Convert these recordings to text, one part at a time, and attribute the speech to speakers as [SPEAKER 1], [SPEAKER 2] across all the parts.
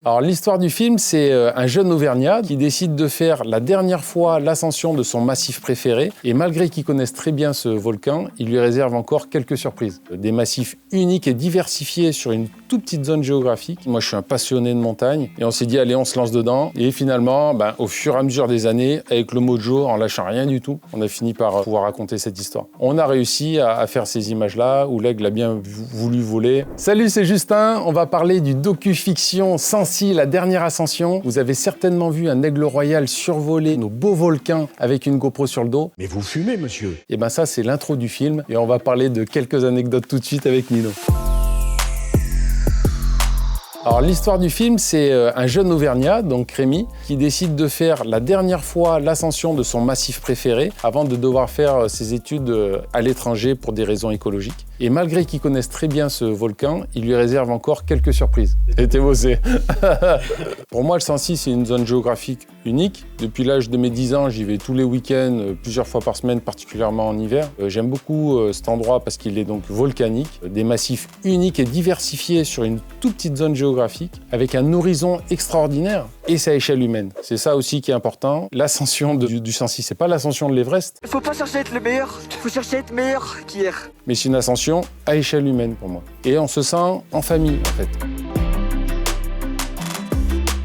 [SPEAKER 1] Alors l'histoire du film, c'est un jeune Auvergnat qui décide de faire la dernière fois l'ascension de son massif préféré. Et malgré qu'il connaisse très bien ce volcan, il lui réserve encore quelques surprises. Des massifs uniques et diversifiés sur une toute petite zone géographique. Moi, je suis un passionné de montagne. Et on s'est dit, allez, on se lance dedans. Et finalement, au fur et à mesure des années, avec le mojo, en lâchant rien du tout, on a fini par pouvoir raconter cette histoire. On a réussi à faire ces images-là, où l'aigle a bien voulu voler. Salut, c'est Justin. On va parler du docu-fiction Sancy, la dernière ascension. Vous avez certainement vu un aigle royal survoler nos beaux volcans avec une GoPro sur le dos.
[SPEAKER 2] Mais vous fumez, monsieur?
[SPEAKER 1] Et ça, c'est l'intro du film. Et on va parler de quelques anecdotes tout de suite avec Nino. Alors l'histoire du film, c'est un jeune Auvergnat, donc Rémi, qui décide de faire la dernière fois l'ascension de son massif préféré avant de devoir faire ses études à l'étranger pour des raisons écologiques. Et malgré qu'il connaisse très bien ce volcan, il lui réserve encore quelques surprises. C'était bossé. Pour moi, le Sancy, c'est une zone géographique unique. Depuis l'âge de mes 10 ans, j'y vais tous les week-ends, plusieurs fois par semaine, particulièrement en hiver. J'aime beaucoup cet endroit parce qu'il est donc volcanique, des massifs uniques et diversifiés sur une toute petite zone géographique, avec un horizon extraordinaire, et c'est à échelle humaine. C'est ça aussi qui est important. L'ascension du Sancy, c'est pas l'ascension de l'Everest.
[SPEAKER 3] Il faut pas chercher à être le meilleur, faut chercher à être meilleur qu'hier.
[SPEAKER 1] Mais c'est une ascension à échelle humaine pour moi. Et on se sent en famille, en fait.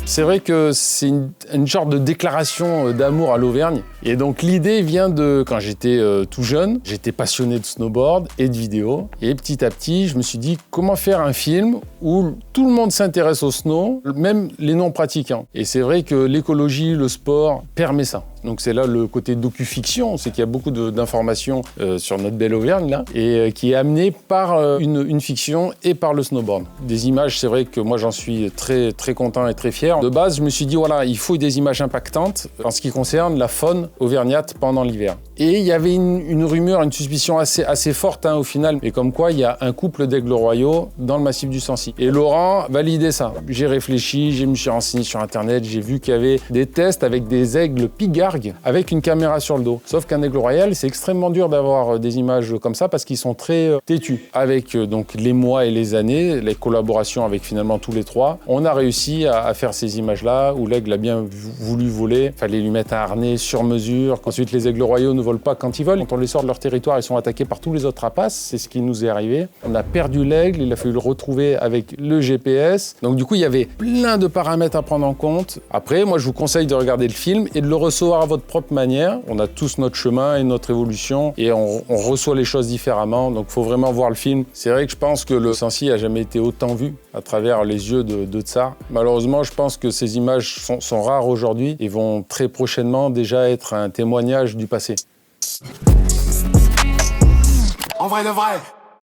[SPEAKER 1] C'est vrai que c'est une sorte de déclaration d'amour à l'Auvergne. Et donc l'idée vient de quand j'étais tout jeune, j'étais passionné de snowboard et de vidéo. Et petit à petit, je me suis dit comment faire un film où tout le monde s'intéresse au snow, même les non-pratiquants. Et c'est vrai que l'écologie, le sport permet ça. Donc c'est là le côté docu-fiction, c'est qu'il y a beaucoup d'informations sur notre belle Auvergne là, et qui est amenée par une fiction et par le snowboard. Des images, c'est vrai que moi j'en suis très très content et très fier. De base, je me suis dit voilà, il faut des images impactantes en ce qui concerne la faune auvergnate pendant l'hiver. Et il y avait une rumeur, une suspicion assez forte au final, mais comme quoi il y a un couple d'aigles royaux dans le massif du Sancy. Et Laurent validait ça. J'ai réfléchi, je me suis renseigné sur internet, j'ai vu qu'il y avait des tests avec des aigles pigargues avec une caméra sur le dos. Sauf qu'un aigle royal, c'est extrêmement dur d'avoir des images comme ça parce qu'ils sont très têtus. Avec donc les mois et les années, les collaborations avec finalement tous les trois, on a réussi à faire ces images-là où l'aigle a bien voulu voler. Il fallait lui mettre un harnais sur mesure. Ensuite, les aigles royaux ne volent pas quand ils volent. Quand on les sort de leur territoire, ils sont attaqués par tous les autres rapaces. C'est ce qui nous est arrivé. On a perdu l'aigle, il a fallu le retrouver avec le GPS. Donc du coup, il y avait plein de paramètres à prendre en compte. Après, moi, je vous conseille de regarder le film et de le recevoir à votre propre manière. On a tous notre chemin et notre évolution et on reçoit les choses différemment. Donc, il faut vraiment voir le film. C'est vrai que je pense que le Sancy n'a jamais été autant vu à travers les yeux de Tsar. Malheureusement, je pense que ces images sont rares aujourd'hui et vont très prochainement déjà être un témoignage du passé.
[SPEAKER 2] En vrai de vrai.